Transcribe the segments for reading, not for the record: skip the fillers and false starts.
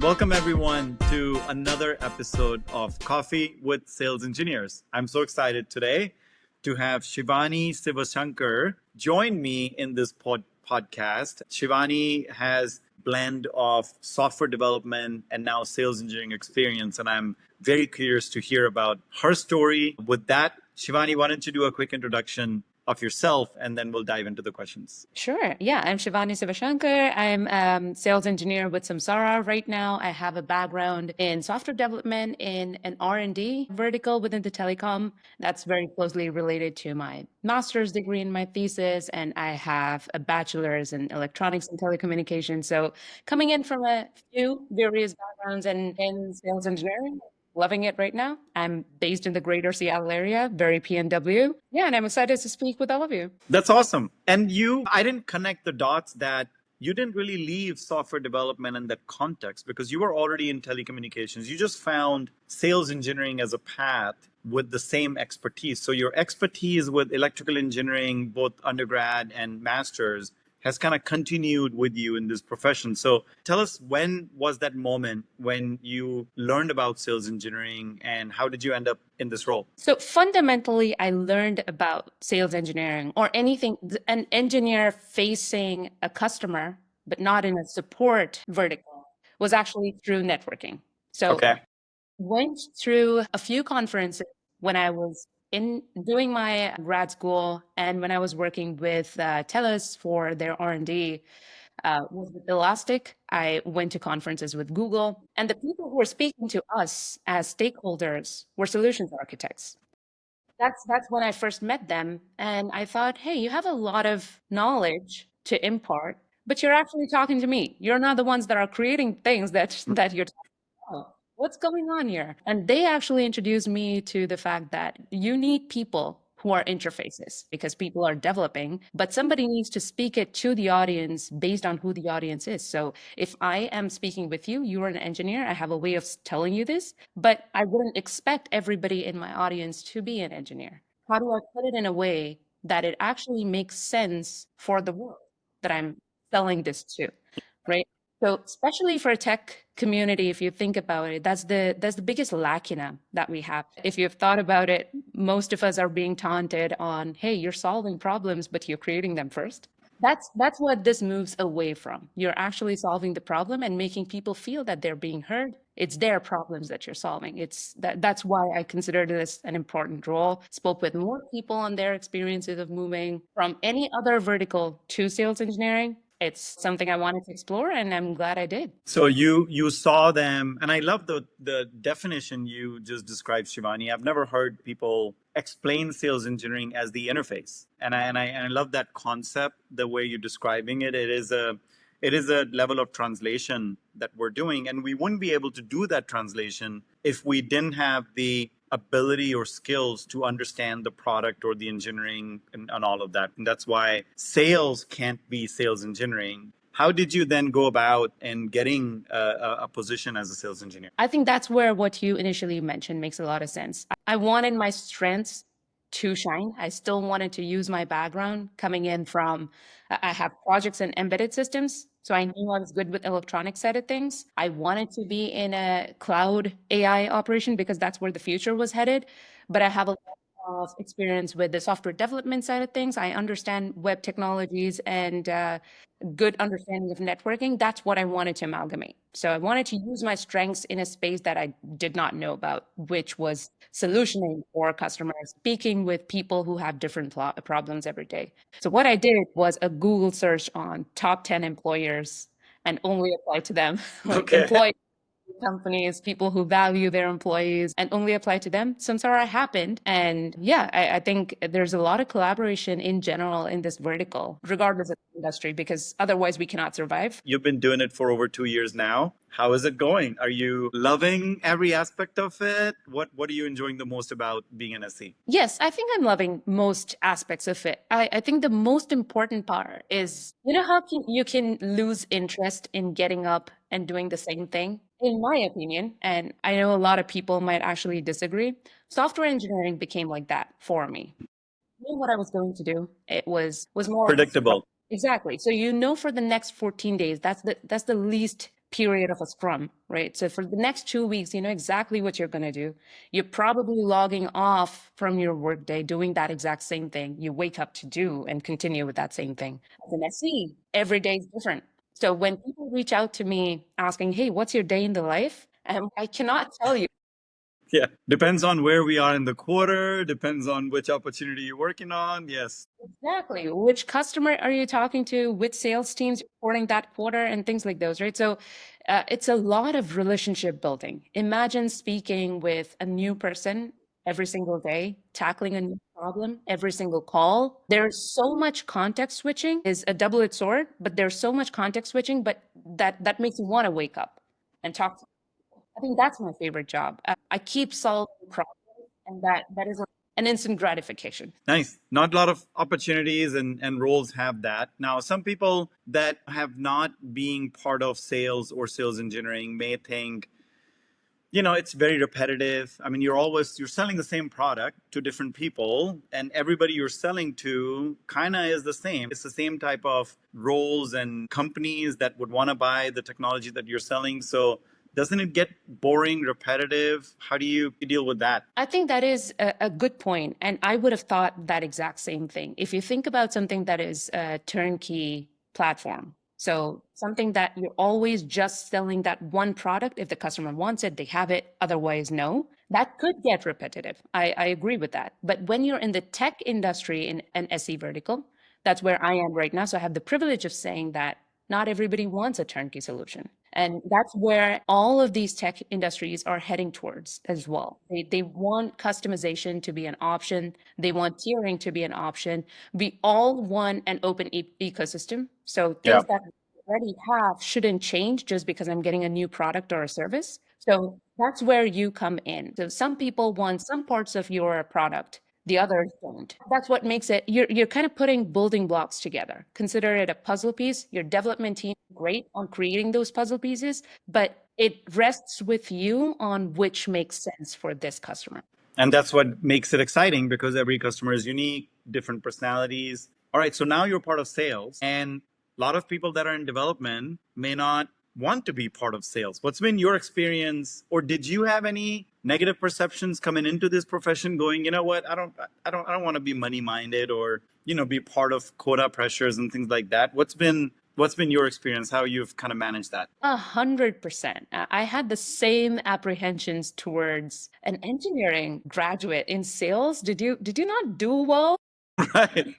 Welcome, everyone, to another episode of Coffee with Sales Engineers. I'm so excited today to have Shivani Sivasankar join me in this podcast. Shivani has blend of software development and now sales engineering experience, and I'm very curious to hear about her story. With that, Shivani, why don't you do a quick introduction of yourself, and then we'll dive into the questions. Sure. Yeah, I'm Shivani Sivasankar. I'm a sales engineer with Samsara right now. I have a background in software development in an R&D vertical within the telecom. That's very closely related to my master's degree in my thesis, and I have a bachelor's in electronics and telecommunications. So coming in from a few various backgrounds in sales engineering, loving it right now. I'm based in the greater Seattle area, very PNW. Yeah, and I'm excited to speak with all of you. That's awesome. And I didn't connect the dots that you didn't really leave software development in that context because you were already in telecommunications. You just found sales engineering as a path with the same expertise. So your expertise with electrical engineering, both undergrad and master's, has kind of continued with you in this profession. So tell us, when was that moment when you learned about sales engineering and how did you end up in this role? So fundamentally, I learned about sales engineering or anything, an engineer facing a customer, but not in a support vertical, was actually through networking. So Okay. went through a few conferences when I was in doing my grad school and when I was working with TELUS for their R&D. With Elastic, I went to conferences with Google, and the people who were speaking to us as stakeholders were solutions architects. That's when I first met them, and I thought, hey, you have a lot of knowledge to impart, but you're actually talking to me. You're not the ones that are creating things that you're talking about. What's going on here? And they actually introduced me to the fact that you need people who are interfaces because people are developing, but somebody needs to speak it to the audience based on who the audience is. So if I am speaking with you, you're an engineer, I have a way of telling you this, but I wouldn't expect everybody in my audience to be an engineer. How do I put it in a way that it actually makes sense for the world that I'm selling this to, right? So especially for a tech community, if you think about it, that's the biggest lacuna that we have. If you've thought about it, most of us are being taunted on, hey, you're solving problems, but you're creating them first. That's what this moves away from. You're actually solving the problem and making people feel that they're being heard. It's their problems that you're solving. That's why I consider this an important role. Spoke with more people on their experiences of moving from any other vertical to sales engineering. It's something I wanted to explore, and I'm glad I did. So you saw them, and I love the definition you just described, Shivani. I've never heard people explain sales engineering as the interface, and I love that concept. The way you're describing it, it is a level of translation that we're doing, and we wouldn't be able to do that translation if we didn't have the ability or skills to understand the product or the engineering and all of that. And that's why sales can't be sales engineering. How did you then go about in getting a position as a sales engineer? I think that's where what you initially mentioned makes a lot of sense. I wanted my strengths to shine. I still wanted to use my background coming in from, I have projects in embedded systems. So I knew I was good with electronic side of things. I wanted to be in a cloud AI operation because that's where the future was headed. But I have a lot of experience with the software development side of things. I understand web technologies and good understanding of networking. That's what I wanted to amalgamate. So I wanted to use my strengths in a space that I did not know about, which was solutioning for customers, speaking with people who have different problems every day. So what I did was a Google search on top 10 employers and only apply to them, like Okay. employee companies, people who value their employees, and only apply to them. Samsara happened. And yeah, I think there's a lot of collaboration in general in this vertical, regardless of the industry, because otherwise we cannot survive. You've been doing it for over 2 years now. How is it going? Are you loving every aspect of it? What are you enjoying the most about being an SE? Yes, I think I'm loving most aspects of it. I think the most important part is, how you can lose interest in getting up and doing the same thing? In my opinion, and I know a lot of people might actually disagree, software engineering became like that for me. I knew what I was going to do. It was more Predictable. exactly. So for the next 14 days, that's the least period of a scrum, right? So for the next 2 weeks, you know exactly what you're going to do. You're probably logging off from your workday, doing that exact same thing you wake up to do and continue with that same thing. As an SE, every day is different. So when people reach out to me asking, hey, what's your day in the life? I cannot tell you. Yeah. Depends on where we are in the quarter, depends on which opportunity you're working on. Yes. Exactly. Which customer are you talking to? Which sales teams reporting that quarter and things like those, right? So it's a lot of relationship building. Imagine speaking with a new person every single day, tackling a new problem every single call. There's so much context switching is a double-edged sword, but there's so much context switching, but that makes you want to wake up and talk to people. I think that's my favorite job. I keep solving problems, and that is like an instant gratification. Nice. Not a lot of opportunities and roles have that. Now, some people that have not being part of sales or sales engineering may think, it's very repetitive. I mean, you're selling the same product to different people, and everybody you're selling to kind of is the same. It's the same type of roles and companies that would want to buy the technology that you're selling. So doesn't it get boring, repetitive? How do you deal with that? I think that is a good point, and I would have thought that exact same thing. If you think about something that is a turnkey platform, so something that you're always just selling that one product. If the customer wants it, they have it. Otherwise, no. That could get repetitive. I agree with that. But when you're in the tech industry in an SE vertical, that's where I am right now. So I have the privilege of saying that not everybody wants a turnkey solution. And that's where all of these tech industries are heading towards as well. They want customization to be an option. They want tiering to be an option. We all want an open ecosystem. So Yeah. things that we already have shouldn't change just because I'm getting a new product or a service. So that's where you come in. So some people want some parts of your product, the others don't. That's what makes it, you're kind of putting building blocks together. Consider it a puzzle piece. Your development team is great on creating those puzzle pieces, but it rests with you on which makes sense for this customer. And that's what makes it exciting because every customer is unique, different personalities. All right, so now you're part of sales, and a lot of people that are in development may not want to be part of sales. What's been your experience, or did you have any negative perceptions coming into this profession going, you know what, I don't want to be money minded or, be part of quota pressures and things like that. What's been your experience, how you've kind of managed that? 100%. I had the same apprehensions towards an engineering graduate in sales. Did you not do well? Right.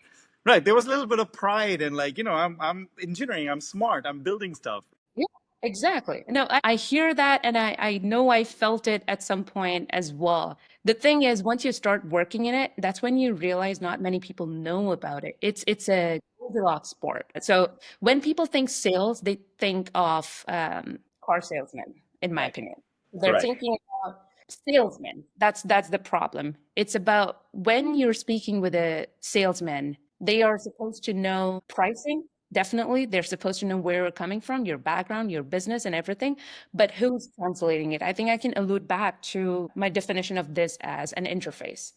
Right. There was a little bit of pride and like, I'm engineering, I'm smart, I'm building stuff. Yeah, exactly. No, I hear that, and I know I felt it at some point as well. The thing is, once you start working in it, that's when you realize not many people know about it. It's a Goldilocks sport. So when people think sales, they think of car salesmen, in my Right. opinion. They're Correct. thinking about salesmen. That's the problem. It's about when you're speaking with a salesman, they are supposed to know pricing. Definitely, they're supposed to know where you're coming from, your background, your business, and everything. But who's translating it? I think I can allude back to my definition of this as an interface.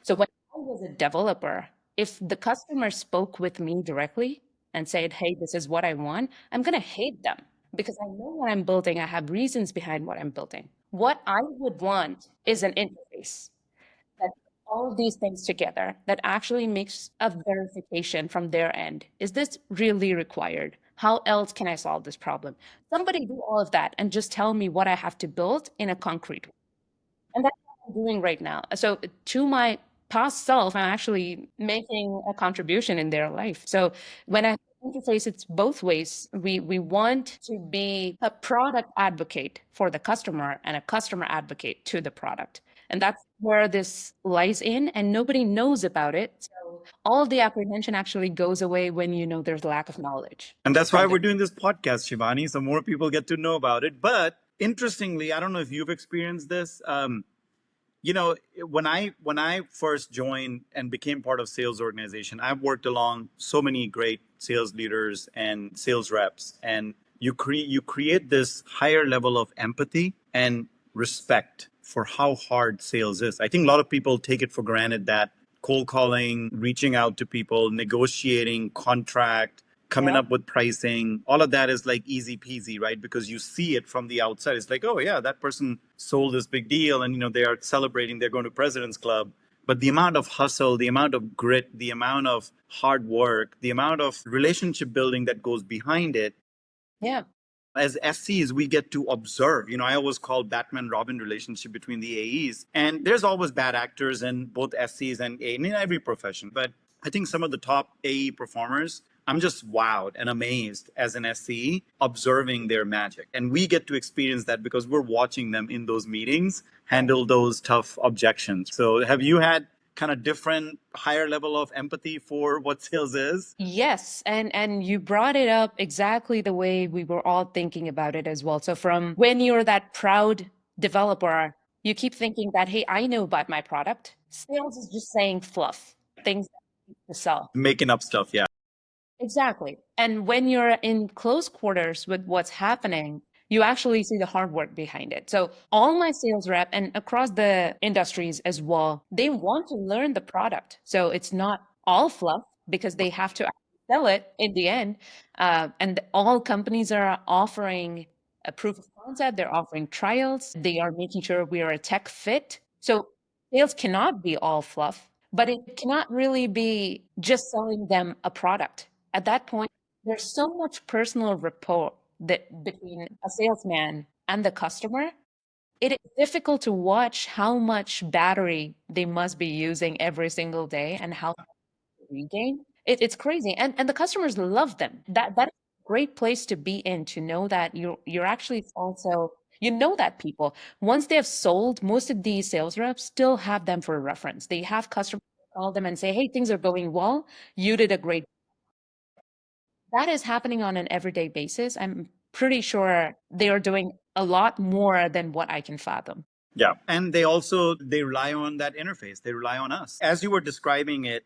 So when I was a developer, if the customer spoke with me directly and said, hey, this is what I want, I'm going to hate them because I know what I'm building. I have reasons behind what I'm building. What I would want is an interface that all of these things together that actually makes a verification from their end. Is this really required? How else can I solve this problem? Somebody do all of that and just tell me what I have to build in a concrete way. And that's what I'm doing right now. So to my past self, I'm actually making a contribution in their life. So when I interface, it's both ways. We want to be a product advocate for the customer and a customer advocate to the product. And that's where this lies in, and nobody knows about it. So all of the apprehension actually goes away when you know there's lack of knowledge And that's why from we're the doing this podcast, Shivani, so more people get to know about it. But interestingly, I don't know if you've experienced this. You know, when I first joined and became part of sales organization, I've worked along so many great sales leaders and sales reps, and you create this higher level of empathy and respect for how hard sales is. I think a lot of people take it for granted that cold calling, reaching out to people, negotiating contract, coming up with pricing, all of that is like easy peasy, right? Because you see it from the outside. It's like, oh yeah, that person sold this big deal, and they are celebrating, they're going to President's Club. But the amount of hustle, the amount of grit, the amount of hard work, the amount of relationship building that goes behind it, Yeah. as SCs, we get to observe. I always call Batman Robin relationship between the AEs. And there's always bad actors in both SCs and AE, in every profession. But I think some of the top AE performers, I'm just wowed and amazed as an SCE observing their magic. And we get to experience that because we're watching them in those meetings handle those tough objections. So have you had kind of different higher level of empathy for what sales is? Yes, and you brought it up exactly the way we were all thinking about it as well. So from when you're that proud developer, you keep thinking that, hey, I know about my product. Sales is just saying fluff, things to sell. Making up stuff, yeah. Exactly. And when you're in close quarters with what's happening, you actually see the hard work behind it. So all my sales rep and across the industries as well, they want to learn the product. So it's not all fluff because they have to sell it in the end. And all companies are offering a proof of concept. They're offering trials. They are making sure we are a tech fit. So sales cannot be all fluff, but it cannot really be just selling them a product. At that point, there's so much personal rapport that between a salesman and the customer. It is difficult to watch how much battery they must be using every single day and how to regain. It's crazy, and the customers love them. That is a great place to be in, to know that you're actually also, that people, once they have sold, most of these sales reps still have them for a reference. They have customers call them and say, hey, things are going well, you did a great. That is happening on an everyday basis. I'm pretty sure they are doing a lot more than what I can fathom. Yeah. And they rely on that interface. They rely on us. As you were describing it,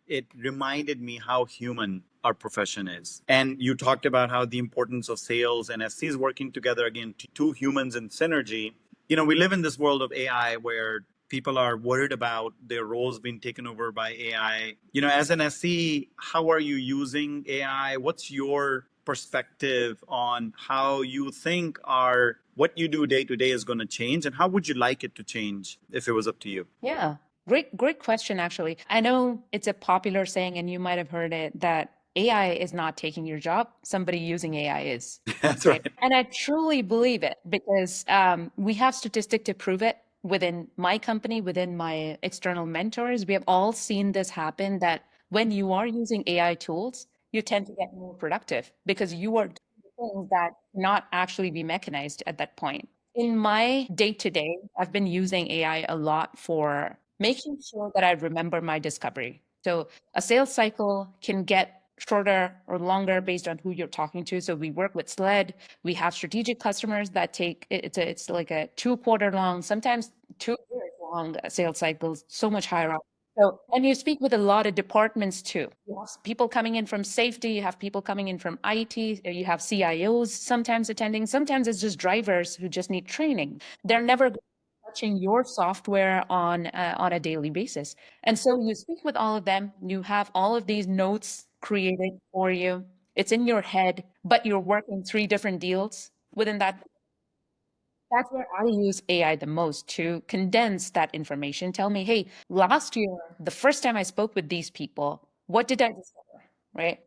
it reminded me how human our profession is. And you talked about how the importance of sales and SCs working together, again, two humans in synergy. We live in this world of AI where people are worried about their roles being taken over by AI. As an SC, how are you using AI? What's your perspective on how you think what you do day to day is going to change, and how would you like it to change if it was up to you? Yeah. Great question, actually. I know it's a popular saying, and you might have heard it, that AI is not taking your job. Somebody using AI is. That's Right. right. And I truly believe it because we have statistic to prove it within my company, within my external mentors. We have all seen this happen, that when you are using AI tools, you tend to get more productive because you are doing things that not actually be mechanized at that point. In my day to day, I've been using AI a lot for making sure that I remember my discovery. So a sales cycle can get shorter or longer based on who you're talking to. So we work with SLED. We have strategic customers that take it's like a 2 quarter long, sometimes 2 years long sales cycles, so much higher up. So, and you speak with a lot of departments too. You have people coming in from safety, you have people coming in from IT, you have CIOs sometimes attending. Sometimes it's just drivers who just need training. They're never touching your software on a daily basis. And so you speak with all of them, you have all of these notes created for you. It's in your head, but you're working 3 different deals within that. That's where I use AI the most, to condense that information. Tell me, hey, last year, the first time I spoke with these people, what did I discover? Right?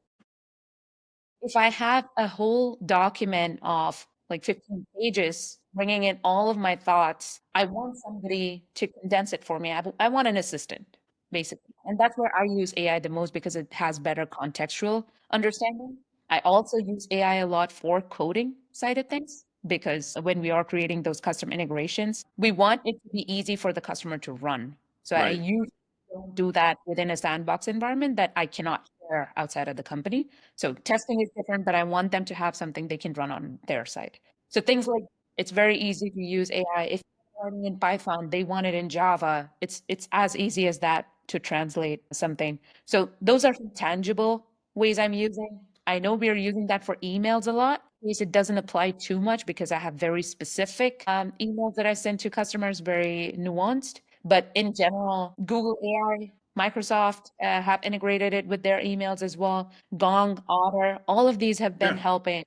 If I have a whole document of like 15 pages, bringing in all of my thoughts, I want somebody to condense it for me. I want an assistant, basically. And that's where I use AI the most because it has better contextual understanding. I also use AI a lot for coding side of things because when we are creating those custom integrations, we want it to be easy for the customer to run. So I Right. usually don't do that within a sandbox environment that I cannot share outside of the company. So testing is different, but I want them to have something they can run on their side. So things like, it's very easy to use AI. If you're learning in Python, they want it in Java. It's as easy as that to translate something. So those are some tangible ways I'm using. I know we are using that for emails a lot. In case it doesn't apply too much because I have very specific emails that I send to customers, very nuanced. But in general, Google AI, Microsoft have integrated it with their emails as well. Gong, Otter, all of these have been Yeah. helping.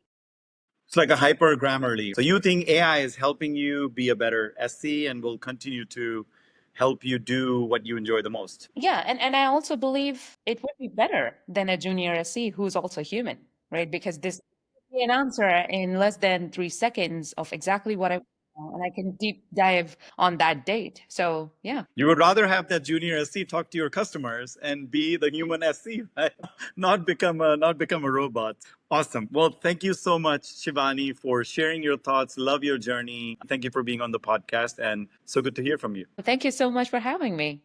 It's like a hyper Grammarly. So you think AI is helping you be a better SC and will continue to help you do what you enjoy the most? Yeah, and I also believe it would be better than a junior SC who's also human, right? Because this gives me an answer in less than 3 seconds of exactly what I want, and I can deep dive on that date. So yeah. You would rather have that junior SC talk to your customers and be the human SC, right? Not become a robot. Awesome. Well, thank you so much, Shivani, for sharing your thoughts. Love your journey. Thank you for being on the podcast, and so good to hear from you. Thank you so much for having me.